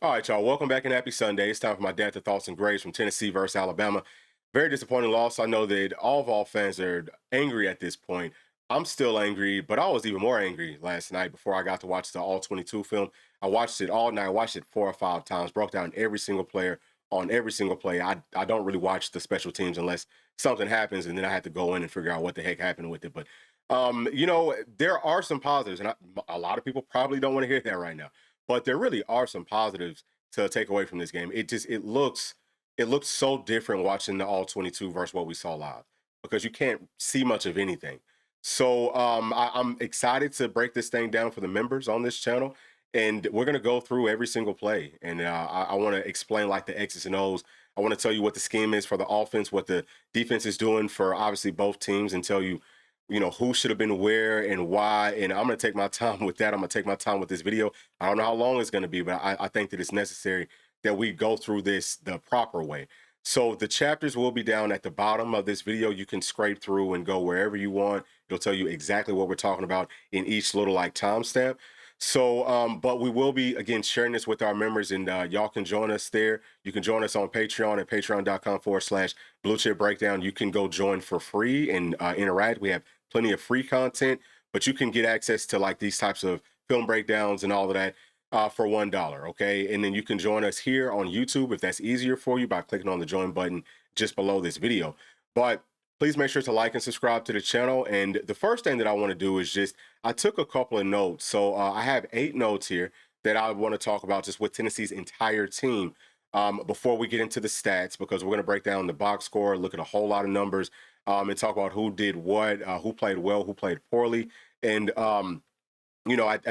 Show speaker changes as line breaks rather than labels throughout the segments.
All right, y'all. Welcome back and happy Sunday. It's time for my dad to thoughts and grades from Tennessee versus Alabama. Very disappointing loss. I know that all fans are angry at this point. I'm still angry, but I was even more angry last night before I got to watch the All 22 film. I watched it all night. I watched it 4 or 5 times, broke down every single player on every single play. I don't really watch the special teams unless something happens, and then I have to go in and figure out what the heck happened with it. But, there are some positives, and a lot of people probably don't want to hear that right now. But there really are some positives to take away from this game. It looks so different watching the all 22 versus what we saw live because you can't see much of anything. So I'm excited to break this thing down for the members on this channel, and we're gonna go through every single play, and I want to explain like the X's and O's. I want to tell you what the scheme is for the offense, what the defense is doing for obviously both teams, and tell you who should have been where and why. And I'm going to take my time with that. I'm going to take my time with this video. I don't know how long it's going to be, but I think that it's necessary that we go through this the proper way. So the chapters will be down at the bottom of this video. You can scrape through and go wherever you want. It'll tell you exactly what we're talking about in each little like timestamp. So, but we will be, again, sharing this with our members, and y'all can join us there. You can join us on Patreon at patreon.com/Bluechip Breakdown. You can go join for free and interact. We have plenty of free content, but you can get access to like these types of film breakdowns and all of that for $1, okay? And then you can join us here on YouTube if that's easier for you by clicking on the join button just below this video. But please make sure to like and subscribe to the channel. And the first thing that I want to do is I took a couple of notes. So I have 8 notes here that I want to talk about just with Tennessee's entire team before we get into the stats, because we're going to break down the box score, look at a whole lot of numbers, and talk about who did what, who played well, who played poorly. And, at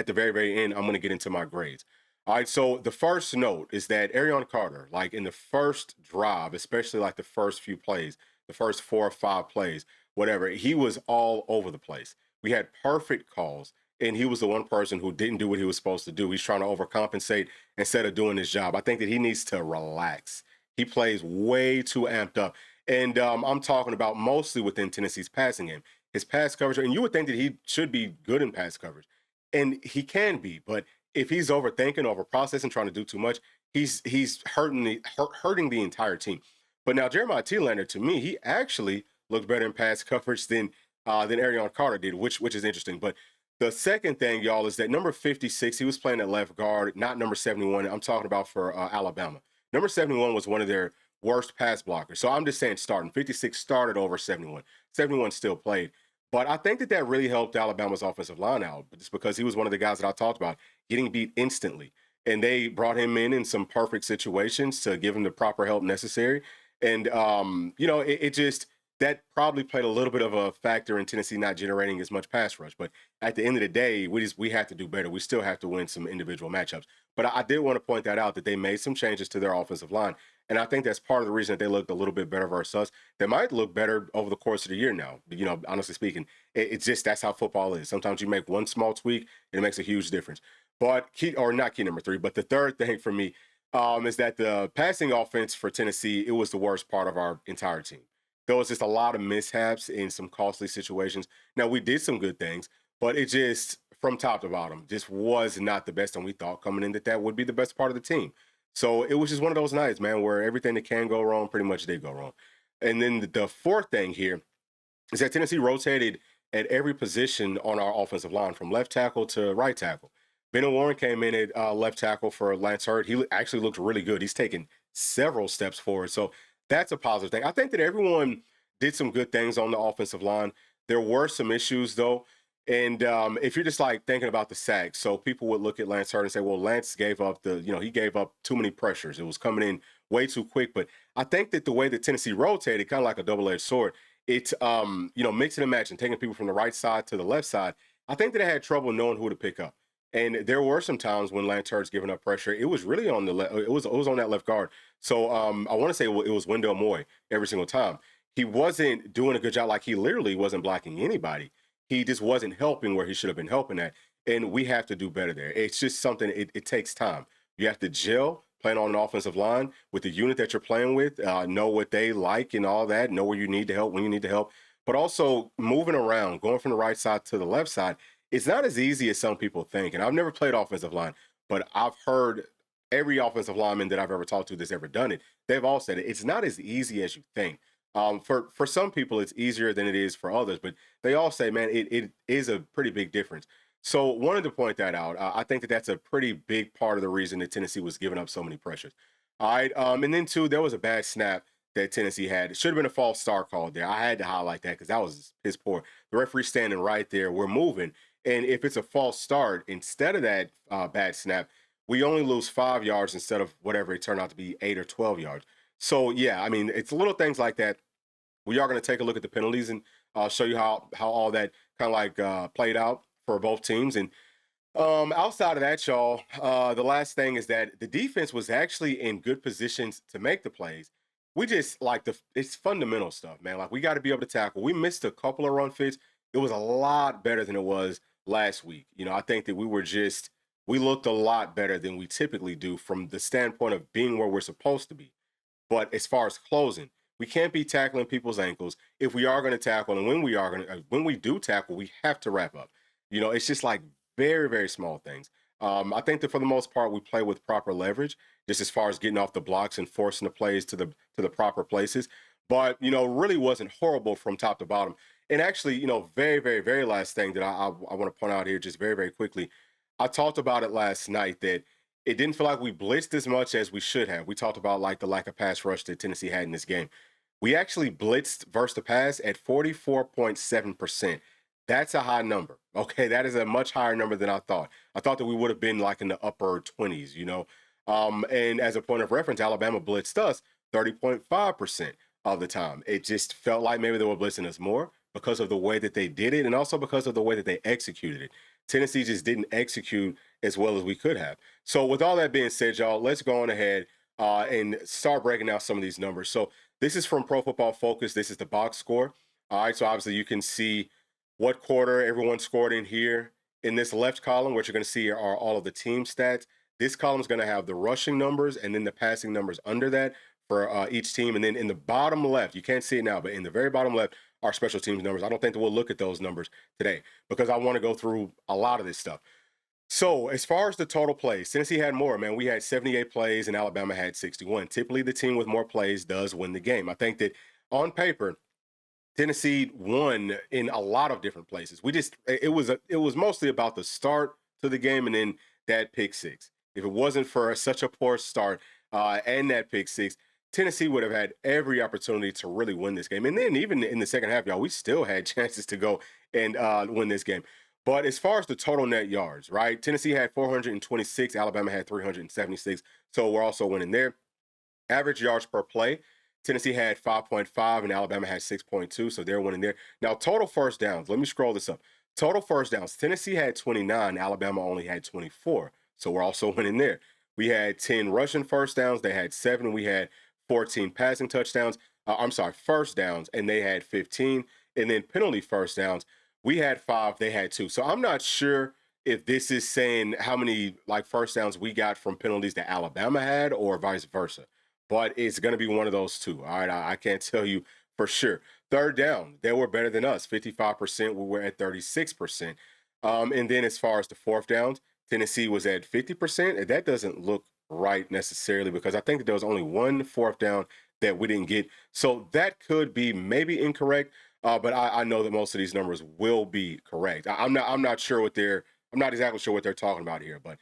the very, very end, I'm going to get into my grades. All right, so the first note is that Arion Carter, like in the first drive, especially like the first few plays, the first 4 or 5 plays, whatever, he was all over the place. We had perfect calls, and he was the one person who didn't do what he was supposed to do. He's trying to overcompensate instead of doing his job. I think that he needs to relax. He plays way too amped up. And I'm talking about mostly within Tennessee's passing game. His pass coverage, and you would think that he should be good in pass coverage. And he can be, but if he's overthinking, overprocessing, trying to do too much, he's hurting the entire team. But now Jeremiah Telander, to me, he actually looked better in pass coverage than Arion Carter did, which is interesting. But the second thing, y'all, is that number 56, he was playing at left guard, not number 71. I'm talking about for Alabama. Number 71 was one of their worst pass blockers. So I'm just saying starting. 56 started over 71. 71 still played. But I think that really helped Alabama's offensive line out, just because he was one of the guys that I talked about getting beat instantly. And they brought him in some perfect situations to give him the proper help necessary. And, that probably played a little bit of a factor in Tennessee not generating as much pass rush. But at the end of the day, we have to do better. We still have to win some individual matchups. But I did want to point that out, that they made some changes to their offensive line. And I think that's part of the reason that they looked a little bit better versus us. They might look better over the course of the year now. Honestly speaking, it's just that's how football is. Sometimes you make one small tweak and it makes a huge difference. But not key number 3, but the third thing for me is that the passing offense for Tennessee, it was the worst part of our entire team. There was just a lot of mishaps in some costly situations. Now, we did some good things, but it just, from top to bottom, just was not the best. And we thought coming in that would be the best part of the team. So it was just one of those nights, man, where everything that can go wrong pretty much did go wrong. And then the fourth thing here is that Tennessee rotated at every position on our offensive line, from left tackle to right tackle. Bennett Warren came in at left tackle for Lance Hurd. He actually looked really good. He's taken several steps forward. So that's a positive thing. I think that everyone did some good things on the offensive line. There were some issues, though. And if you're just like thinking about the sacks, so people would look at Lance Hurd and say, well, Lance gave up he gave up too many pressures. It was coming in way too quick. But I think that the way that Tennessee rotated, kind of like a double-edged sword, it's, mixing and matching, taking people from the right side to the left side. I think that they had trouble knowing who to pick up. And there were some times when Lance Hurd's giving up pressure. It was really on the left. It was on that left guard. So I want to say it was Wendell Moy every single time. He wasn't doing a good job. Like, he literally wasn't blocking anybody. He just wasn't helping where he should have been helping at. And we have to do better there. It's just something, it takes time. You have to gel playing on an offensive line with the unit that you're playing with, know what they like and all that, know where you need to help, when you need to help. But also moving around, going from the right side to the left side, it's not as easy as some people think. And I've never played offensive line, but I've heard every offensive lineman that I've ever talked to that's ever done it, they've all said it. It's not as easy as you think. For some people, it's easier than it is for others, but they all say, man, it is a pretty big difference. So wanted to point that out. I think that that's a pretty big part of the reason that Tennessee was giving up so many pressures. All right, and then two, there was a bad snap that Tennessee had. It should have been a false start call there. I had to highlight that because that was piss poor. The referee standing right there. We're moving, and if it's a false start, instead of that bad snap, we only lose 5 yards instead of whatever it turned out to be 8 or 12 yards. So yeah, I mean, it's little things like that. We are going to take a look at the penalties and show you how all that kind of like played out for both teams. And outside of that, y'all, the last thing is that the defense was actually in good positions to make the plays. We just like it's fundamental stuff, man. Like we got to be able to tackle. We missed a couple of run fits. It was a lot better than it was last week. I think that we looked a lot better than we typically do from the standpoint of being where we're supposed to be. But as far as closing, we can't be tackling people's ankles. If we are going to tackle, and when we do tackle, we have to wrap up. It's just like very, very small things. I think that for the most part, we play with proper leverage, just as far as getting off the blocks and forcing the plays to the proper places. But really wasn't horrible from top to bottom. And actually, very, very, very last thing that I want to point out here, just very, very quickly. I talked about it last night that it didn't feel like we blitzed as much as we should have. We talked about like the lack of pass rush that Tennessee had in this game. We actually blitzed versus the pass at 44.7%. That's a high number. Okay, that is a much higher number than I thought. I thought that we would have been like in the upper 20s. And as a point of reference, Alabama blitzed us 30.5% of the time. It just felt like maybe they were blitzing us more because of the way that they did it and also because of the way that they executed it. Tennessee just didn't execute as well as we could have. So with all that being said, y'all, let's go on ahead and start breaking down some of these numbers. So this is from Pro Football Focus. This is the box score. All right, so obviously you can see what quarter everyone scored in here. In this left column, what you're going to see are all of the team stats. This column is going to have the rushing numbers and then the passing numbers under that for each team. And then in the bottom left, you can't see it now, but in the very bottom left are special teams numbers. I don't think that we'll look at those numbers today because I want to go through a lot of this stuff. So as far as the total plays, Tennessee had more, man. We had 78 plays and Alabama had 61. Typically, the team with more plays does win the game. I think that on paper, Tennessee won in a lot of different places. It was mostly about the start to the game and then that pick six. If it wasn't for such a poor start and that pick six, Tennessee would have had every opportunity to really win this game. And then even in the second half, y'all, we still had chances to go and win this game. But as far as the total net yards, right? Tennessee had 426, Alabama had 376. So we're also winning there. Average yards per play, Tennessee had 5.5 and Alabama had 6.2. So they're winning there. Now, total first downs. Let me scroll this up. Total first downs. Tennessee had 29. Alabama only had 24. So we're also winning there. We had 10 rushing first downs. They had 7. We had 14 passing touchdowns. First downs, and they had 15. And then penalty first downs, we had 5. They had 2. So I'm not sure if this is saying how many like first downs we got from penalties that Alabama had or vice versa. But it's going to be one of those two. All right, I can't tell you for sure. Third down, they were better than us. 55%. We were at 36%. And then as far as the fourth downs, Tennessee was at 50%. And that doesn't look right necessarily because I think that there was only one fourth down that we didn't get. So that could be maybe incorrect, but I know that most of these numbers will be correct. I'm not exactly sure what they're talking about here, but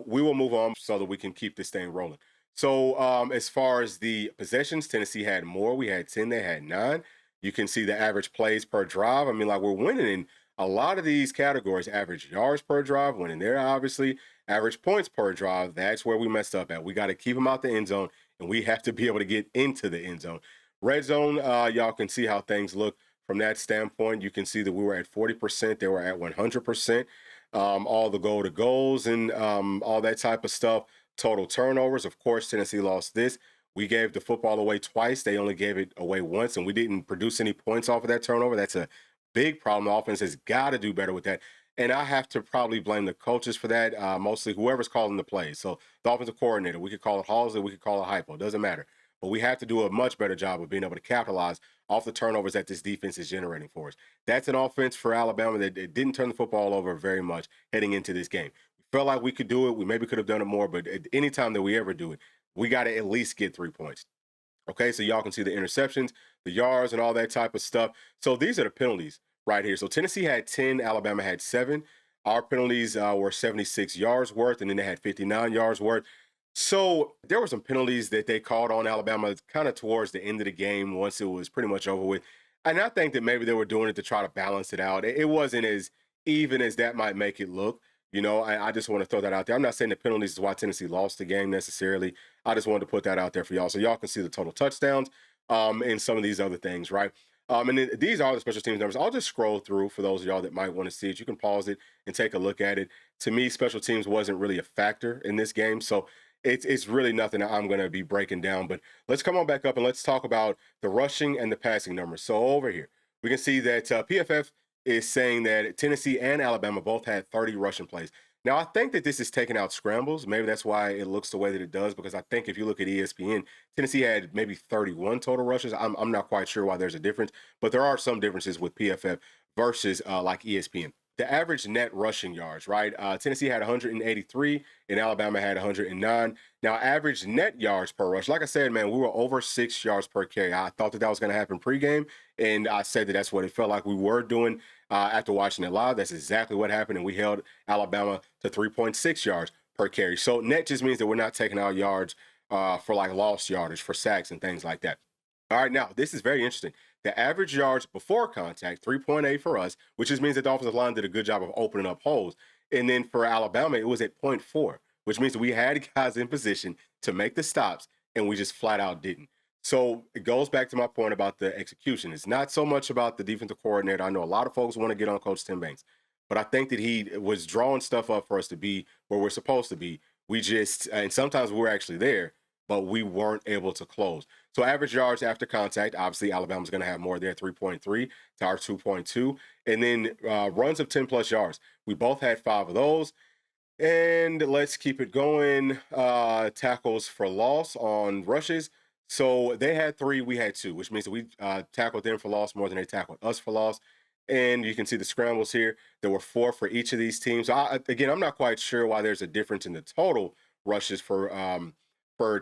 we will move on so that we can keep this thing rolling. So as far as the possessions, Tennessee had more. We had 10, they had 9. You can see the average plays per drive. I mean, like we're winning in a lot of these categories. Average yards per drive, winning there, obviously. Average points per drive, that's where we messed up at. We got to keep them out the end zone, and we have to be able to get into the end zone. Red zone, y'all can see how things look from that standpoint. You can see that we were at 40%. They were at 100%. All the goals and all that type of stuff. Total turnovers, of course, Tennessee lost this. We gave the football away twice. They only gave it away once, and we didn't produce any points off of that turnover. That's a big problem. The offense has got to do better with that. And I have to probably blame the coaches for that, mostly whoever's calling the plays. So the offensive coordinator, we could call it Halsey, we could call it Hypo. It doesn't matter. But we have to do a much better job of being able to capitalize off the turnovers that this defense is generating for us. That's an offense for Alabama that didn't turn the football over very much heading into this game. We Felt like we could do it. We maybe could have done it more, but at any time that we ever do it, we got to at least get 3 points. Okay, so y'all can see the interceptions, the yards, and all that type of stuff. So these are the penalties right here. So Tennessee had 10, Alabama had 7. Our penalties were 76 yards worth, and then they had 59 yards worth. So there were some penalties that they called on Alabama kind of towards the end of the game once it was pretty much over with. And I think that maybe they were doing it to try to balance it out. It wasn't as even as that might make it look. I just want to throw that out there. I'm not saying the penalties is why Tennessee lost the game necessarily. I just wanted to put that out there for y'all so y'all can see the total touchdowns and some of these other things, right? And then these are the special teams numbers. I'll just scroll through for those of y'all that might want to see it. You can pause it and take a look at it. To me, special teams wasn't really a factor in this game, so it's really nothing that I'm going to be breaking down. But let's come on back up and let's talk about the rushing and the passing numbers. So over here, we can see that PFF is saying that Tennessee and Alabama both had 30 rushing plays. Now, I think that this is taking out scrambles. Maybe that's why it looks the way that it does, because I think if you look at ESPN, Tennessee had maybe 31 total rushes. I'm not quite sure why there's a difference, but there are some differences with PFF versus like ESPN. The average net rushing yards, right? Tennessee had 183 and Alabama had 109. Now, average net yards per rush, like I said, man, we were over 6 yards per carry. I thought that was going to happen pregame, and I said that that's what it felt like we were doing after watching it live. That's exactly what happened, and we held Alabama to 3.6 yards per carry. So net just means that we're not taking our yards for like lost yardage, for sacks and things like that. All right, now this is very interesting. The average yards before contact, 3.8 for us, which just means that the offensive line did a good job of opening up holes. And then for Alabama, it was at 0.4, which means that we had guys in position to make the stops, and we just flat out didn't. So it goes back to my point about the execution. It's not so much about the defensive coordinator. I know a lot of folks want to get on Coach Tim Banks, but I think that he was drawing stuff up for us to be where we're supposed to be. We just, and sometimes we're actually there, but we weren't able to close. So average yards after contact, obviously Alabama's going to have more there, 3.3 to our 2.2. And then runs of 10 plus yards. We both had 5 of those. And let's keep it going. Tackles for loss on rushes. So they had 3, we had 2, which means that we tackled them for loss more than they tackled us for loss. And you can see the scrambles here. There were 4 for each of these teams. So again, I'm not quite sure why there's a difference in the total rushes for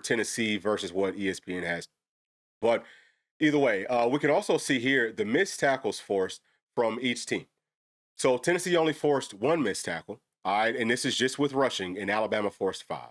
Tennessee versus what ESPN has. But either way, we can also see here the missed tackles forced from each team. So Tennessee only forced 1 missed tackle, all right, and this is just with rushing, and Alabama forced 5.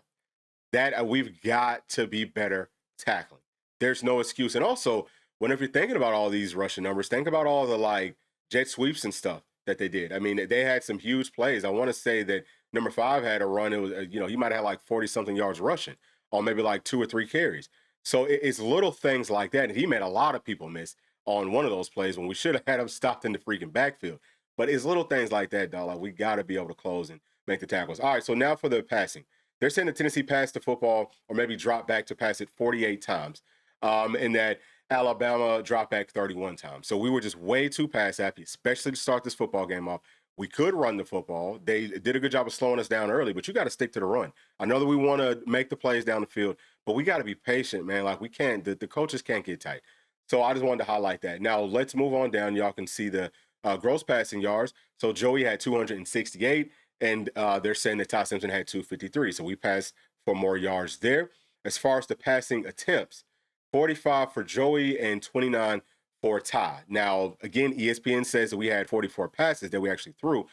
That we've got to be better tackling. There's no excuse. And also, whenever you're thinking about all these rushing numbers, think about all the like jet sweeps and stuff that they did. I mean, they had some huge plays. I want to say that number 5 had a run. It was, he might have had like 40 something yards rushing on maybe like 2 or 3 carries. So it's little things like that. And he made a lot of people miss on one of those plays when we should have had him stopped in the freaking backfield. But it's little things like that, dog. Like we got to be able to close and make the tackles. All right, so now for the passing. They're saying that Tennessee passed the football or maybe dropped back to pass it 48 times, and that Alabama dropped back 31 times. So we were just way too pass happy, especially to start this football game off. We could run the football. They did a good job of slowing us down early, but you got to stick to the run. I know that we want to make the plays down the field, but we got to be patient, man. Like we can't, the coaches can't get tight. So I just wanted to highlight that. Now let's move on down. Y'all can see the gross passing yards. So Joey had 268, and they're saying that Ty Simpson had 253. So we passed for more yards there. As far as the passing attempts, 45 for Joey and 29 for Ty. Now, again, ESPN says that we had 44 passes that we actually threw,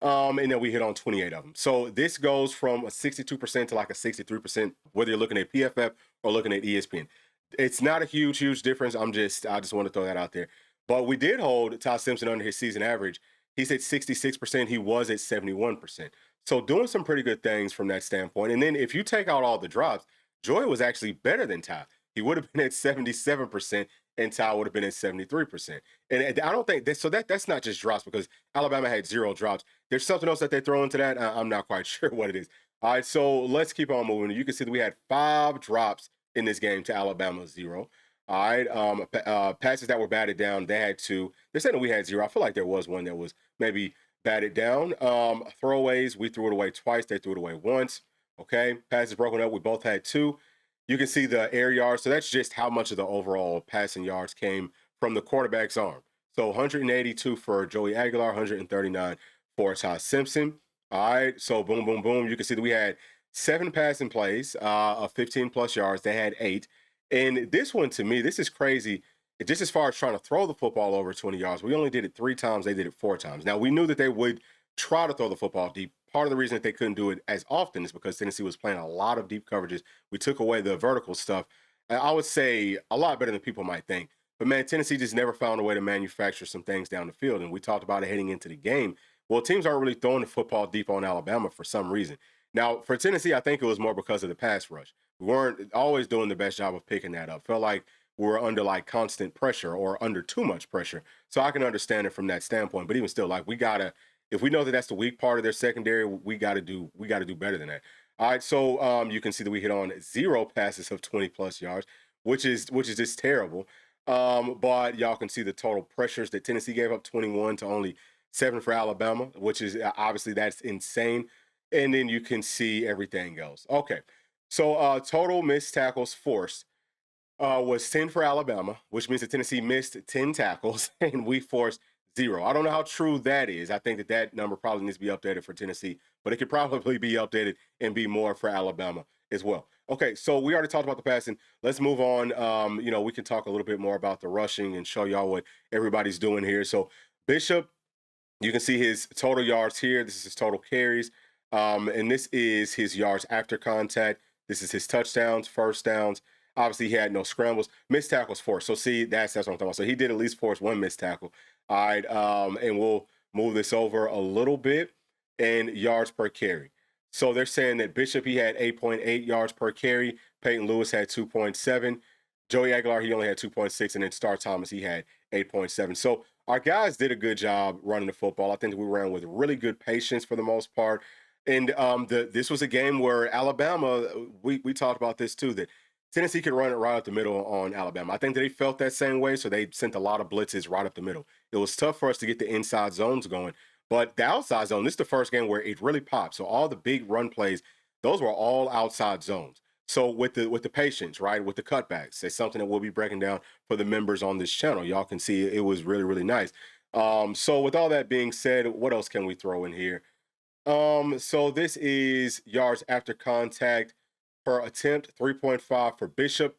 and then we hit on 28 of them. So this goes from a 62% to like a 63%, whether you're looking at PFF or looking at ESPN. It's not a huge difference. I just want to throw that out there. But we did hold Ty Simpson under his season average. He's at 66%. He was at 71%. So doing some pretty good things from that standpoint. And then if you take out all the drops, Joy was actually better than Ty. He would have been at 77%, and Ty would have been at 73%. And I don't think that's not just drops, because Alabama had 0 drops. There's something else that they throw into that. I'm not quite sure what it is. All right, so let's keep on moving. You can see that we had 5 drops in this game to Alabama's 0. All right, passes that were batted down, they had 2. They're saying that we had 0. I feel like there was one that was maybe batted down. Throwaways, we threw it away twice. They threw it away once. Okay, passes broken up, we both had 2. You can see the air yards. So that's just how much of the overall passing yards came from the quarterback's arm. So 182 for Joey Aguilar, 139 for Ty Simpson. All right, so boom, boom, boom. You can see that we had 7 passing plays of 15 plus yards. They had 8. And this one, to me, this is crazy. Just as far as trying to throw the football over 20 yards, we only did it 3 times. They did it 4 times. Now, we knew that they would try to throw the football deep. Part of the reason that they couldn't do it as often is because Tennessee was playing a lot of deep coverages. We took away the vertical stuff. I would say a lot better than people might think. But man, Tennessee just never found a way to manufacture some things down the field. And we talked about it heading into the game. Well, teams aren't really throwing the football deep on Alabama for some reason. Now, for Tennessee, I think it was more because of the pass rush. We weren't always doing the best job of picking that up. Felt like we were under like constant pressure or under too much pressure. So I can understand it from that standpoint. But even still, like we gotta, if we know that that's the weak part of their secondary, we gotta do better than that. All right, so you can see that we hit on 0 passes of 20 plus yards, which is just terrible. But y'all can see the total pressures that Tennessee gave up, 21 to only 7 for Alabama, which is obviously that's insane. And then you can see everything else. Okay. So total missed tackles forced was 10 for Alabama, which means that Tennessee missed 10 tackles and we forced 0. I don't know how true that is. I think that that number probably needs to be updated for Tennessee, but it could probably be updated and be more for Alabama as well. Okay, so we already talked about the passing. Let's move on. We can talk a little bit more about the rushing and show y'all what everybody's doing here. So Bishop, you can see his total yards here. This is his total carries. And this is his yards after contact. This is his touchdowns, first downs. Obviously, he had no scrambles. Missed tackles forced. So see, that's what I'm talking about. So he did at least force 1 missed tackle. All right. And we'll move this over a little bit. And yards per carry. So they're saying that Bishop, he had 8.8 yards per carry. Peyton Lewis had 2.7. Joey Aguilar, he only had 2.6. And then Star Thomas, he had 8.7. So our guys did a good job running the football. I think we ran with really good patience for the most part. And this was a game where Alabama, we talked about this too, that Tennessee could run it right up the middle on Alabama. I think that they felt that same way, so they sent a lot of blitzes right up the middle. It was tough for us to get the inside zones going, but the outside zone, this is the first game where it really popped. So all the big run plays, those were all outside zones. So with the patience, right, with the cutbacks, it's something that we'll be breaking down for the members on this channel. Y'all can see it was really, really nice. So with all that being said, what else can we throw in here? So this is yards after contact per attempt, 3.5 for Bishop,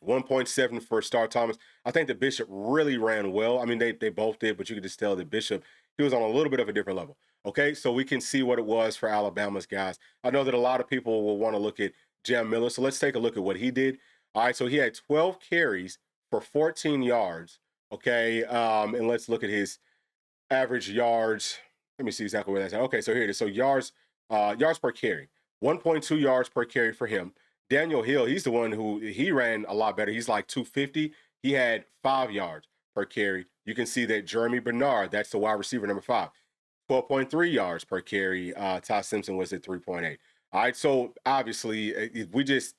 1.7 for Star Thomas. I think that Bishop really ran well. I mean, they both did, but you could just tell that Bishop, he was on a little bit of a different level. Okay, so we can see what it was for Alabama's guys. I know that a lot of people will want to look at Jam Miller, so let's take a look at what he did. All right, so he had 12 carries for 14 yards. Okay, and let's look at his average yards. Let me see exactly where that's at. Okay, so here it is. So yards per carry, 1.2 yards per carry for him. Daniel Hill, he's the one who he ran a lot better. He's like 250. He had 5 yards per carry. You can see that Jeremy Bernard, that's the wide receiver number 5, 12.3 yards per carry. Ty Simpson was at 3.8. All right, so obviously we just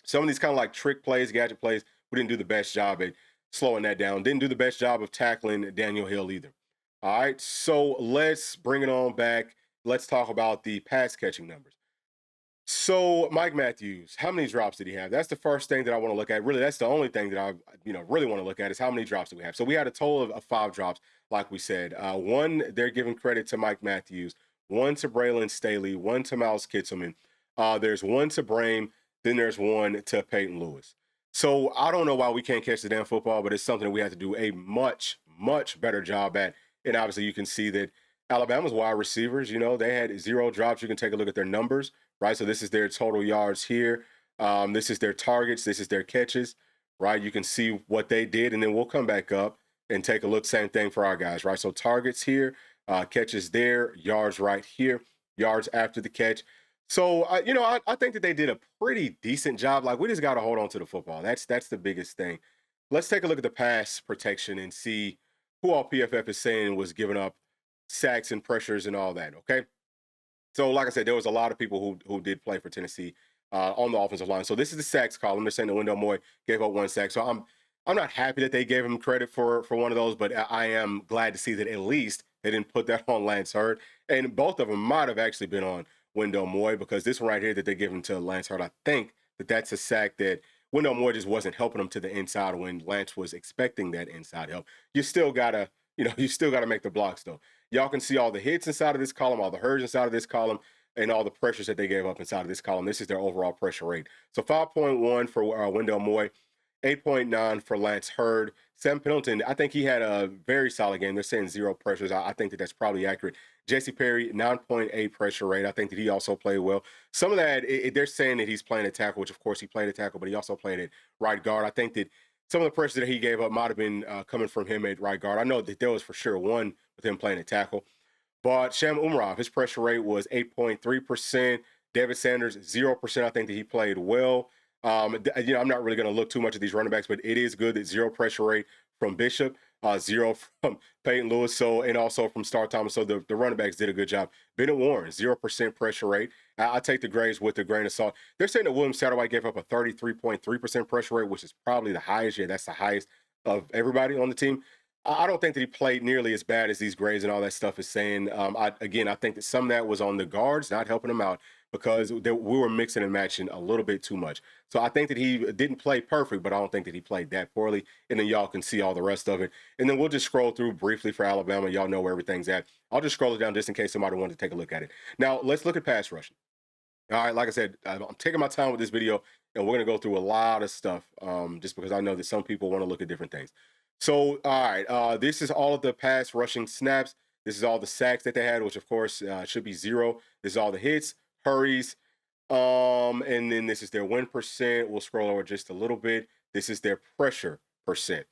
some of these kind of like trick plays, gadget plays, we didn't do the best job at slowing that down. Didn't do the best job of tackling Daniel Hill either. All right, so let's bring it on back. Let's talk about the pass catching numbers. So Mike Matthews, how many drops did he have? That's the first thing that I want to look at. Really, that's the only thing that I really want to look at is how many drops do we have. So we had a total of 5 drops, like we said. 1, they're giving credit to Mike Matthews. 1 to Braylon Staley. 1 to Miles Kitselman. There's 1 to Brame. Then there's 1 to Peyton Lewis. So I don't know why we can't catch the damn football, but it's something that we have to do a much, much better job at. And obviously you can see that Alabama's wide receivers, they had 0 drops. You can take a look at their numbers, right? So this is their total yards here. This is their targets. This is their catches, right? You can see what they did, and then we'll come back up and take a look. Same thing for our guys, right? So targets here, catches there, yards right here, yards after the catch. So, I think that they did a pretty decent job. Like, we just got to hold on to the football. That's the biggest thing. Let's take a look at the pass protection and see who all PFF is saying was giving up sacks and pressures and all that, okay? So, like I said, there was a lot of people who did play for Tennessee on the offensive line. So this is the sacks column. They're saying that Wendell Moy gave up 1 sack. So I'm not happy that they gave him credit for one of those, but I am glad to see that at least they didn't put that on Lance Hurd. And both of them might have actually been on Wendell Moy, because this one right here that they give him to Lance Hurd, I think that's a sack that Wendell Moy just wasn't helping him to the inside when Lance was expecting that inside help. You still gotta make the blocks though. Y'all can see all the hits inside of this column, all the hurries inside of this column, and all the pressures that they gave up inside of this column. This is their overall pressure rate. So 5.1 for Wendell Moy, 8.9 for Lance Hurd. Sam Pendleton, I think he had a very solid game. They're saying 0 pressures. I think that that's probably accurate. Jesse Perry, 9.8 pressure rate. I think that he also played well. Some of that, they're saying that he's playing at tackle, which of course he played at tackle, but he also played at right guard. I think that some of the pressure that he gave up might have been coming from him at right guard. I know that there was for sure one with him playing at tackle. But Sham Umarov, his pressure rate was 8.3%. David Sanders, 0%. I think that he played well. I'm not really going to look too much at these running backs, but it is good that 0 pressure rate from Bishop, 0 from Peyton Lewis, and also from Star Thomas. So the running backs did a good job. Bennett Warren, 0% pressure rate. I take the grades with a grain of salt. They're saying that William Satterwhite gave up a 33.3% pressure rate, which is probably the highest. Yeah, that's the highest of everybody on the team. I don't think that he played nearly as bad as these grades and all that stuff is saying. I think that some of that was on the guards not helping him out because we were mixing and matching a little bit too much. So I think that he didn't play perfect, but I don't think that he played that poorly. And then y'all can see all the rest of it. And then we'll just scroll through briefly for Alabama. Y'all know where everything's at. I'll just scroll it down just in case somebody wanted to take a look at it. Now, let's look at pass rushing. All right, like I said, I'm taking my time with this video, and we're going to go through a lot of stuff just because I know that some people want to look at different things. So, all right, this is all of the pass rushing snaps. This is all the sacks that they had, which, of course, should be 0. This is all the hits, hurries, and then this is their win percent. We'll scroll over just a little bit. This is their pressure percent.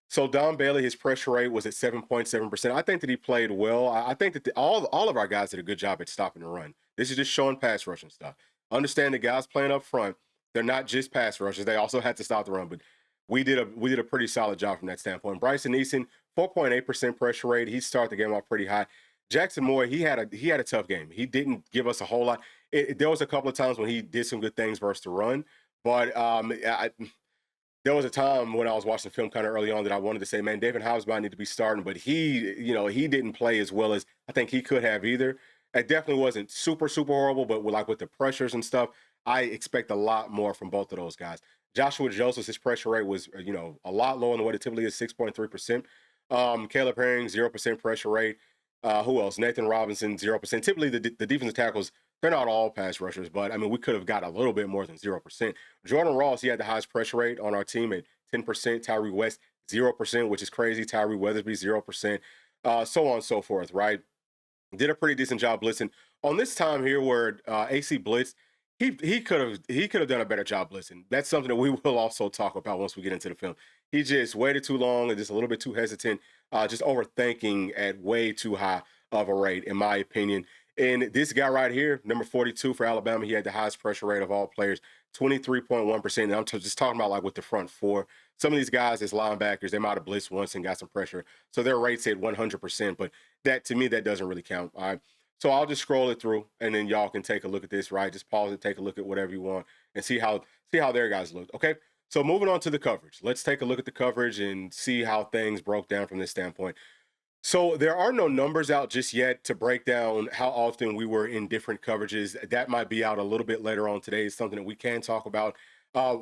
So Don Bailey, his pressure rate was at 7.7%. I think that he played well. I think that all of our guys did a good job at stopping the run. This is just showing pass rushing stuff. Understand the guys playing up front, they're not just pass rushers. They also had to stop the run, but we did a pretty solid job from that standpoint. Bryson Eason, 4.8% pressure rate. He started the game off pretty high. Jackson Moore, he had a tough game. He didn't give us a whole lot. There was a couple of times when he did some good things versus the run, but there was a time when I was watching the film kind of early on that I wanted to say, man, David Hobbs might need to be starting, but he didn't play as well as I think he could have either. It definitely wasn't super, super horrible, but with the pressures and stuff, I expect a lot more from both of those guys. Joshua Joseph, his pressure rate was, a lot lower than what it typically is, 6.3%. Caleb Herring, 0% pressure rate. Who else? Nathan Robinson, 0%. Typically, the defensive tackles, they're not all pass rushers, but, we could have got a little bit more than 0%. Jordan Ross, he had the highest pressure rate on our team at 10%. Tyree West, 0%, which is crazy. Tyree Weathersby, 0%. So on and so forth, right? Did a pretty decent job blitzing. On this time here where AC blitzed, he could have done a better job blitzing. That's something that we will also talk about once we get into the film. He just waited too long and just a little bit too hesitant, just overthinking at way too high of a rate, in my opinion. And this guy right here, number 42 for Alabama, he had the highest pressure rate of all players, 23.1%. And I'm just talking about like with the front four. Some of these guys as linebackers, they might have blitzed once and got some pressure. So their rate's at 100%. But that, to me, that doesn't really count. All right. So I'll just scroll it through, and then y'all can take a look at this, right? Just pause it, take a look at whatever you want, and see how their guys looked. Okay. So moving on to the coverage. Let's take a look at the coverage and see how things broke down from this standpoint. So there are no numbers out just yet to break down how often we were in different coverages. That might be out a little bit later on today. It's something that we can talk about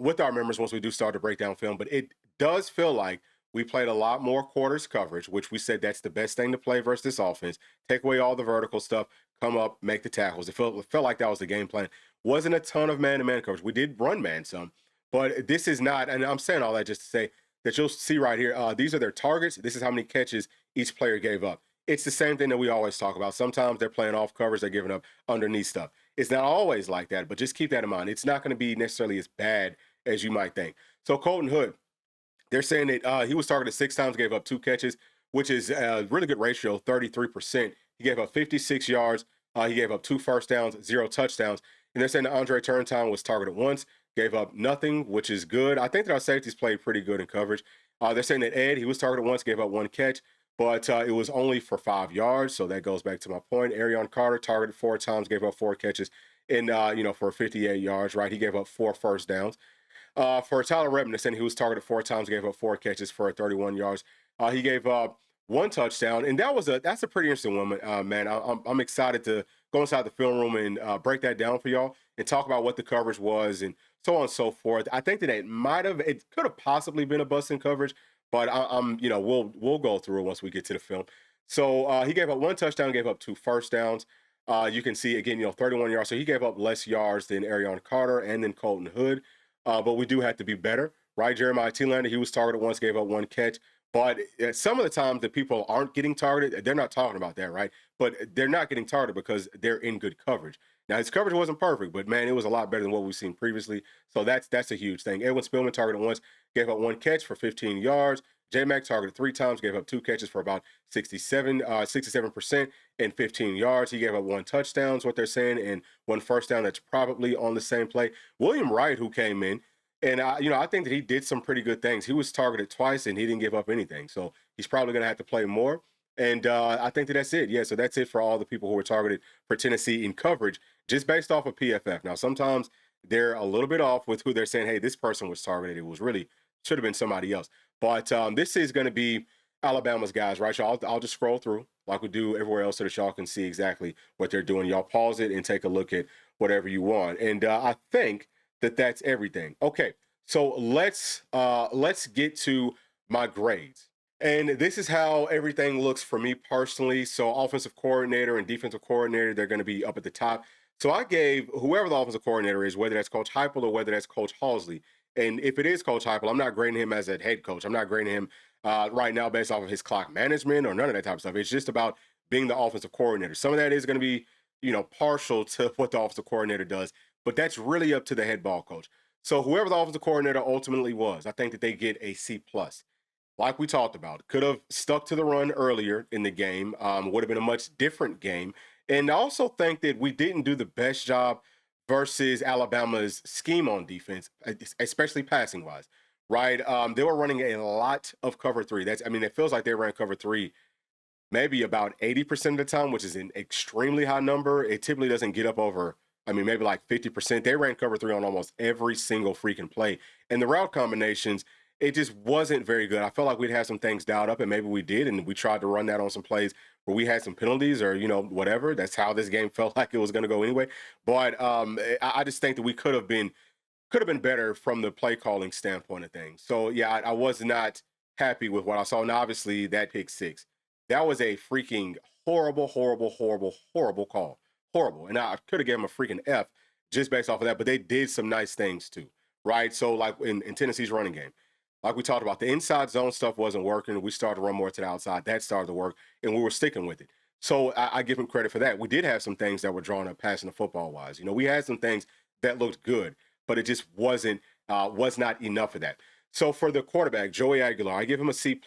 with our members once we do start to break down film. But it does feel like we played a lot more quarters coverage, which we said that's the best thing to play versus this offense. Take away all the vertical stuff, come up, make the tackles. It felt like that was the game plan. Wasn't a ton of man-to-man coverage. We did run man some, but this is not, and I'm saying all that just to say that you'll see right here, these are their targets. This is how many catches each player gave up. It's the same thing that we always talk about. Sometimes they're playing off covers, they're giving up underneath stuff. It's not always like that, but just keep that in mind. It's not going to be necessarily as bad as you might think. So Colton Hood, they're saying that he was targeted 6 times, gave up 2 catches, which is a really good ratio, 33%. He gave up 56 yards. He gave up 2 first downs, 0 touchdowns. And they're saying that Andre Turntime was targeted once, gave up nothing, which is good. I think that our safeties played pretty good in coverage. They're saying that Ed, he was targeted once, gave up 1 catch, but it was only for 5 yards. So that goes back to my point. Arion Carter targeted 4 times, gave up 4 catches, and for 58 yards, right? He gave up 4 first downs. For Tyler Redmond, they're saying he was targeted 4 times, gave up 4 catches for 31 yards. He gave up 1 touchdown, and that's a pretty interesting one, man. I'm excited to go inside the film room and break that down for y'all and talk about what the coverage was and so on and so forth. I think that it could have possibly been a bust in coverage, but we'll go through it once we get to the film. So he gave up one touchdown, gave up 2 first downs. You can see again, 31 yards. So he gave up less yards than Arion Carter and then Colton Hood. But we do have to be better, right? Jeremiah Telander, he was targeted once, gave up 1 catch. But some of the times that people aren't getting targeted, they're not talking about that, right? But they're not getting targeted because they're in good coverage. Now his coverage wasn't perfect, but man, it was a lot better than what we've seen previously. So that's a huge thing. Edwin Spillman targeted once, gave up 1 catch for 15 yards. J Mac targeted 3 times, gave up 2 catches for about 67% and 15 yards. He gave up 1 touchdown, is what they're saying, and 1 first down. That's probably on the same play. William Wright, who came in, and I think that he did some pretty good things. He was targeted twice and he didn't give up anything. So he's probably going to have to play more. And I think that's it. Yeah, so that's it for all the people who were targeted for Tennessee in coverage, just based off of PFF. Now, sometimes they're a little bit off with who they're saying, hey, this person was targeted. It was really should have been somebody else. But this is going to be Alabama's guys, right? So I'll just scroll through like we do everywhere else so that y'all can see exactly what they're doing. Y'all pause it and take a look at whatever you want. And I think that's everything. Okay, so let's get to my grades. And this is how everything looks for me personally. So offensive coordinator and defensive coordinator, they're going to be up at the top. So I gave whoever the offensive coordinator is, whether that's Coach Heupel or whether that's Coach Halsley. And if it is Coach Heupel, I'm not grading him as a head coach. I'm not grading him right now based off of his clock management or none of that type of stuff. It's just about being the offensive coordinator. Some of that is going to be, partial to what the offensive coordinator does, but that's really up to the head ball coach. So whoever the offensive coordinator ultimately was, I think that they get a C+. Like we talked about, could have stuck to the run earlier in the game, would have been a much different game. And I also think that we didn't do the best job versus Alabama's scheme on defense, especially passing wise, right? They were running a lot of cover three. It feels like they ran cover three maybe about 80% of the time, which is an extremely high number. It typically doesn't get up over, maybe like 50%. They ran cover three on almost every single freaking play. And the route combinations, it just wasn't very good. I felt like we'd have some things dialed up, and maybe we did, and we tried to run that on some plays where we had some penalties or, whatever. That's how this game felt like it was going to go anyway. But I just think that we could have been better from the play calling standpoint of things. So, yeah, I was not happy with what I saw. And obviously, that pick six, that was a freaking horrible, horrible, horrible, horrible call. Horrible. And I could have given him a freaking F just based off of that. But they did some nice things, too, right? So, like in Tennessee's running game, like we talked about, the inside zone stuff wasn't working. We started to run more to the outside. That started to work, and we were sticking with it. So I give him credit for that. We did have some things that were drawn up passing the football wise. We had some things that looked good, but it just was not enough of that. So for the quarterback, Joey Aguilar, I give him a C+.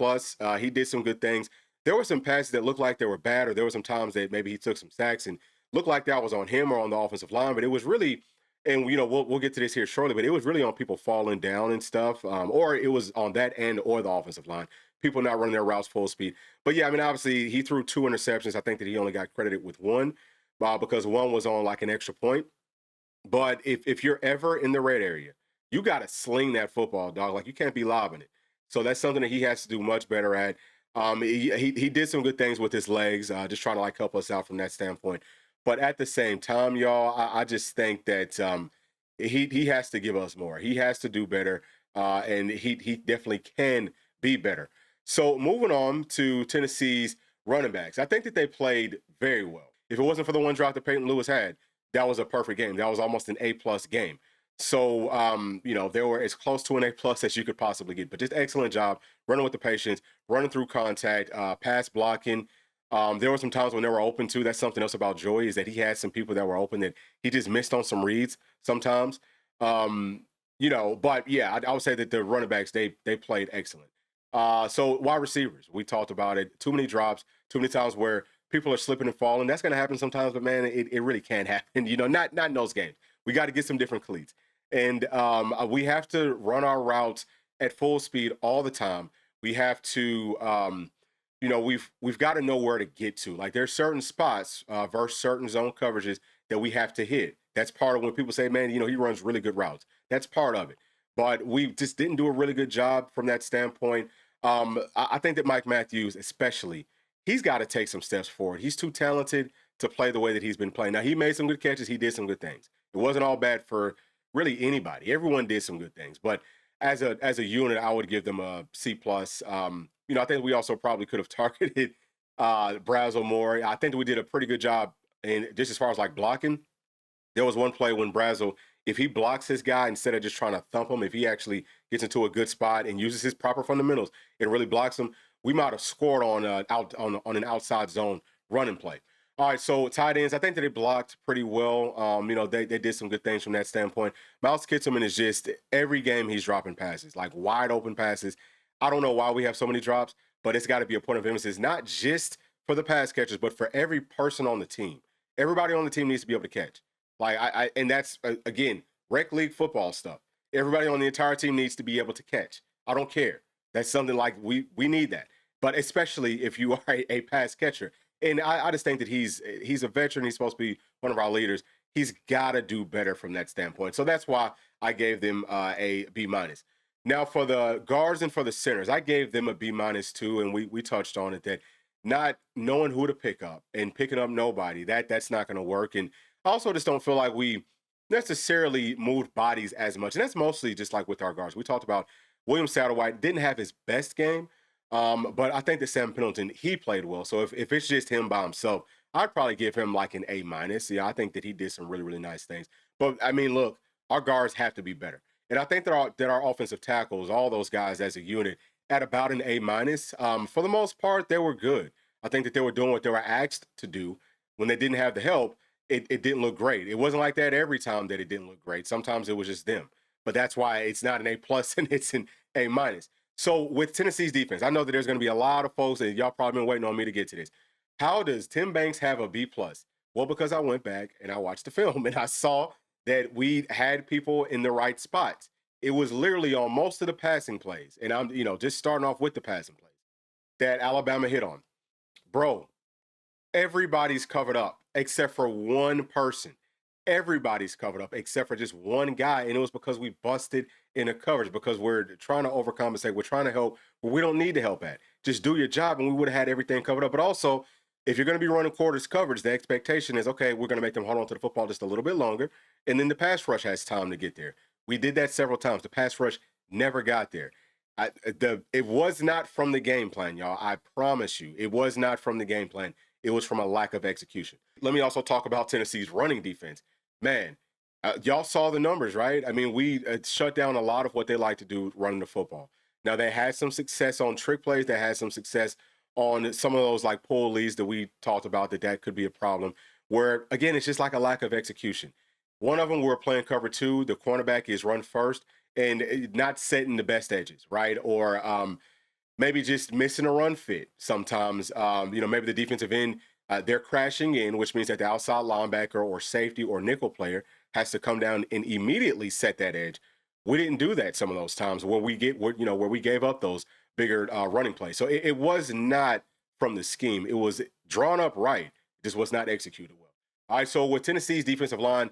He did some good things. There were some passes that looked like they were bad, or there were some times that maybe he took some sacks and looked like that was on him or on the offensive line, but it was really, and we'll get to this here shortly, but it was really on people falling down and stuff, or it was on that end or the offensive line, people not running their routes full speed. But yeah, obviously he threw 2 interceptions. I think that he only got credited with one because one was on like an extra point. But if you're ever in the red area, you got to sling that football, dog. Like, you can't be lobbing it. So that's something that he has to do much better at. He did some good things with his legs, just trying to like help us out from that standpoint. But at the same time, y'all, I just think that he has to give us more. He has to do better, and he definitely can be better. So moving on to Tennessee's running backs, I think that they played very well. If it wasn't for the one drop that Peyton Lewis had, that was a perfect game. That was almost an A+ game. So, they were as close to an A+ as you could possibly get. But just excellent job running with the patience, running through contact, pass blocking. There were some times when they were open too. That's something else about Joey, is that he had some people that were open that he just missed on some reads sometimes. But yeah, I would say that the running backs, they played excellent. So wide receivers, we talked about it. Too many drops, too many times where people are slipping and falling. That's going to happen sometimes, but man, it really can't happen. Not in those games. We got to get some different cleats. And we have to run our routes at full speed all the time. We have to, we've got to know where to get to. Like, there's certain spots versus certain zone coverages that we have to hit. That's part of when people say, man, he runs really good routes. That's part of it. But we just didn't do a really good job from that standpoint. I think that Mike Matthews, especially, he's got to take some steps forward. He's too talented to play the way that he's been playing. Now, he made some good catches. He did some good things. It wasn't all bad for really anybody. Everyone did some good things. But as a unit, I would give them a C+. I think we also probably could have targeted Brazel Moore. I think that we did a pretty good job in just as far as like blocking. There was one play when Brazel, if he blocks his guy instead of just trying to thump him, if he actually gets into a good spot and uses his proper fundamentals and really blocks him, we might have scored on an outside zone running play. All right, so tight ends, I think that they blocked pretty well. They did some good things from that standpoint. Miles Kittelman is just every game he's dropping passes, like wide open passes. I don't know why we have so many drops, but it's got to be a point of emphasis, not just for the pass catchers, but for every person on the team. Everybody on the team needs to be able to catch. Like and that's again rec league football stuff. Everybody on the entire team needs to be able to catch. I don't care. That's something like we need that. But especially if you are a pass catcher, and I just think that he's a veteran. He's supposed to be one of our leaders. He's got to do better from that standpoint. So that's why I gave them a B minus. Now for the guards and for the centers, I gave them a B minus too, and we touched on it that not knowing who to pick up and picking up nobody that's not going to work. And I also just don't feel like we necessarily moved bodies as much. And that's mostly just like with our guards. We talked about William Satterwhite didn't have his best game, but I think that Sam Pendleton, he played well. So if it's just him by himself, I'd probably give him like an A minus. Yeah, I think that he did some really, really nice things. But I mean, look, our guards have to be better. And I think that our offensive tackles, all those guys as a unit, at about an A minus. For the most part, they were good. I think that they were doing what they were asked to do. When they didn't have the help, it didn't look great. It wasn't like that every time that it didn't look great. Sometimes it was just them. But that's why it's not an A plus and it's an A minus. So with Tennessee's defense, I know that there's going to be a lot of folks, and y'all probably been waiting on me to get to this. How does Tim Banks have a B plus? Well, because I went back and I watched the film and I saw that we had people in the right spots. It was literally on most of the passing plays, and I'm just starting off with the passing plays that Alabama hit on. Bro, everybody's covered up except for one person. Everybody's covered up except for just one guy. And it was because we busted in the coverage because we're trying to overcompensate. We're trying to help where we don't need to help at. Just do your job and we would have had everything covered up. But also, if you're going to be running quarters coverage, the expectation is, okay, we're going to make them hold on to the football just a little bit longer. And then the pass rush has time to get there. We did that several times. The pass rush never got there. It was not from the game plan, y'all. I promise you, it was not from the game plan. It was from a lack of execution. Let me also talk about Tennessee's running defense. Man, y'all saw the numbers, right? I mean, we shut down a lot of what they like to do running the football. Now, they had some success on trick plays. They had some success on some of those like pull leads that we talked about that could be a problem. Where, again, it's just like a lack of execution. One of them, we're playing cover two. The cornerback is run first and not setting the best edges, right? Or maybe just missing a run fit sometimes. Maybe the defensive end, they're crashing in, which means that the outside linebacker or safety or nickel player has to come down and immediately set that edge. We didn't do that some of those times where we gave up those bigger running plays. So it was not from the scheme. It was drawn up right, just was not executed well. All right, so with Tennessee's defensive line,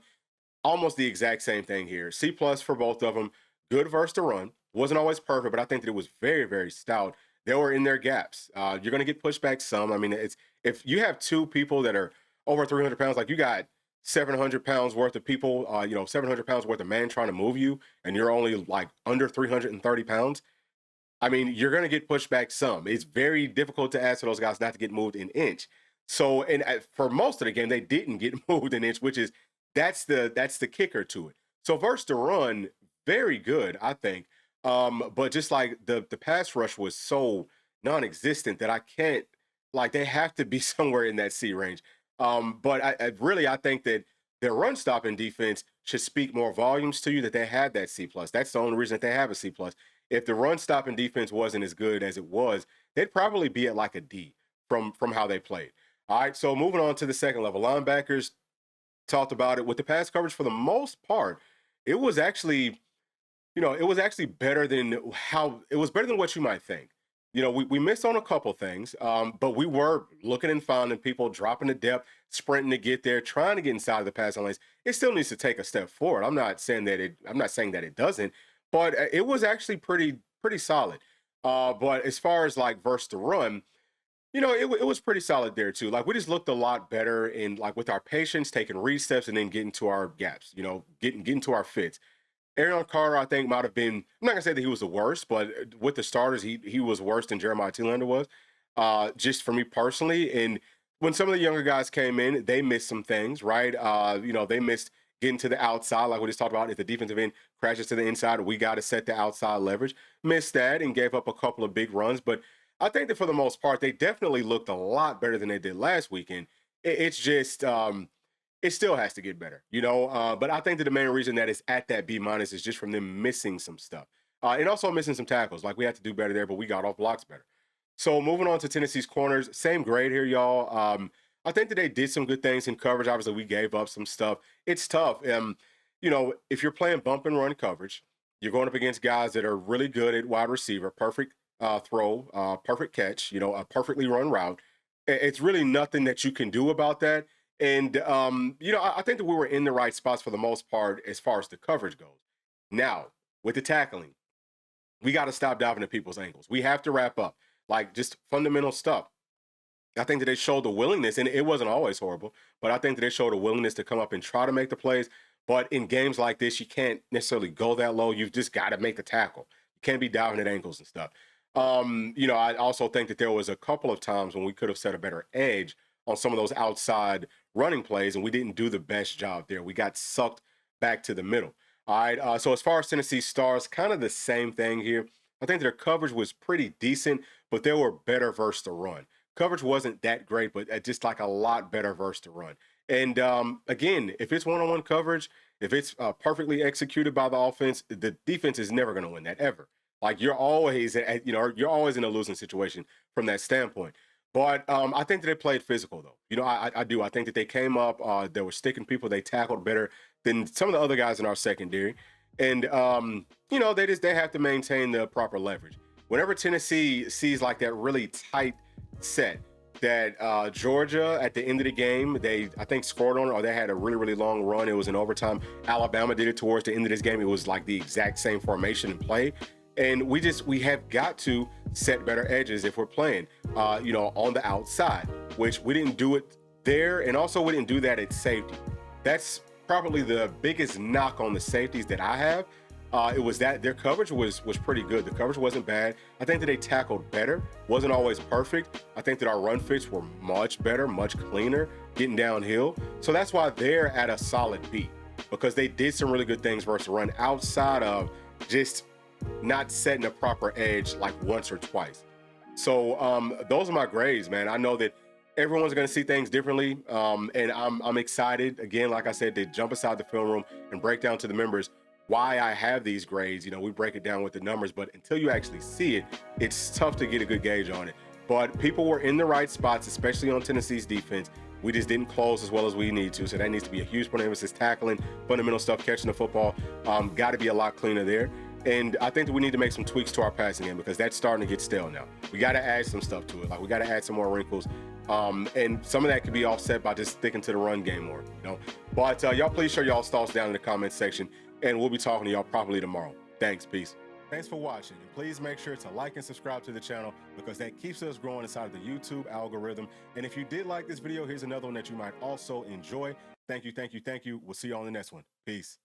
almost the exact same thing here. C plus for both of them. Good versus the run. Wasn't always perfect, but I think that it was very, very stout. They were in their gaps. You're going to get pushed back some. I mean, it's if you have two people that are over 300 pounds, like you got 700 pounds worth of people, 700 pounds worth of man trying to move you, and you're only like under 330 pounds. I mean, you're going to get pushed back some. It's very difficult to ask for those guys not to get moved an inch. So, and for most of the game, they didn't get moved an inch, which is that's the kicker to it. So versus the run, very good, I think. But just like the pass rush was so non-existent that I can't like they have to be somewhere in that C range. But I think that their run stopping defense should speak more volumes to you that they had that C plus. That's the only reason that they have a C plus. If the run stopping defense wasn't as good as it was, they'd probably be at like a D from how they played. All right, so moving on to the second level linebackers, talked about it with the pass coverage for the most part. It was actually better than what you might think. We missed on a couple things, but we were looking and finding people dropping the depth, sprinting to get there, trying to get inside of the passing lanes. It still needs to take a step forward. I'm not saying that it doesn't, but it was actually pretty solid. But as far as like versus the run, it was pretty solid there too. Like we just looked a lot better in like with our patience, taking read steps, and then getting to our gaps. Getting to our fits. Aaron Carter, I think, might have been. I'm not gonna say that he was the worst, but with the starters, he was worse than Jeremiah Telander was. just for me personally. And when some of the younger guys came in, they missed some things, right? They missed getting to the outside, like we just talked about. If the defensive end crashes to the inside, we got to set the outside leverage. Missed that and gave up a couple of big runs. But I think that for the most part, they definitely looked a lot better than they did last weekend. It's just it still has to get better, But I think that the main reason that it's at that B minus is just from them missing some stuff, and also missing some tackles. Like we had to do better there, but we got off blocks better. So moving on to Tennessee's corners, same grade here, y'all. I think that they did some good things in coverage. Obviously, we gave up some stuff. It's tough. If you're playing bump and run coverage, you're going up against guys that are really good at wide receiver, perfect throw, perfect catch, a perfectly run route. It's really nothing that you can do about that. And I think that we were in the right spots for the most part as far as the coverage goes. Now, with the tackling, we got to stop diving at people's ankles. We have to wrap up, like just fundamental stuff. I think that they showed the willingness, and it wasn't always horrible, but I think that they showed a willingness to come up and try to make the plays. But in games like this, you can't necessarily go that low. You've just got to make the tackle. You can't be diving at ankles and stuff. I also think that there was a couple of times when we could have set a better edge on some of those outside running plays, and we didn't do the best job there. We got sucked back to the middle. All right. So as far as Tennessee stars, kind of the same thing here. I think their coverage was pretty decent, but they were better versus the run. Coverage wasn't that great, but just like a lot better versus the run. And again, if it's one-on-one coverage, if it's perfectly executed by the offense, the defense is never going to win that ever. Like you're always in a losing situation from that standpoint. But I think that they played physical though. I do. I think that they came up. They were sticking people. They tackled better than some of the other guys in our secondary. And they have to maintain the proper leverage. Whenever Tennessee sees like that really tight set that Georgia at the end of the game, I think scored on it, or they had a really, really long run. It was in overtime. Alabama did it towards the end of this game. It was like the exact same formation and play. And we have got to set better edges if we're playing, on the outside, which we didn't do it there. And also we didn't do that at safety. That's probably the biggest knock on the safeties that I have. It was that their coverage was pretty good. The coverage wasn't bad. I think that they tackled better. Wasn't always perfect. I think that our run fits were much better, much cleaner, getting downhill. So that's why they're at a solid B, because they did some really good things versus the run outside of just not setting a proper edge like once or twice. So those are my grades, man. I know that everyone's going to see things differently, and I'm excited, again, like I said, to jump inside the film room and break down to the members why I have these grades. We break it down with the numbers, but until you actually see it, it's tough to get a good gauge on it. But people were in the right spots, especially on Tennessee's defense. We just didn't close as well as we need to, so that needs to be a huge point of emphasis. Tackling, fundamental stuff, catching the football, got to be a lot cleaner there. And I think that we need to make some tweaks to our passing game, because that's starting to get stale now. We got to add some stuff to it. Like we got to add some more wrinkles. And some of that could be offset by just sticking to the run game more, But y'all please share y'all's thoughts down in the comments section, and we'll be talking to y'all probably tomorrow. Thanks. Peace. Thanks for watching. And please make sure to like and subscribe to the channel, because that keeps us growing inside of the YouTube algorithm. And if you did like this video, here's another one that you might also enjoy. Thank you. We'll see you on the next one. Peace.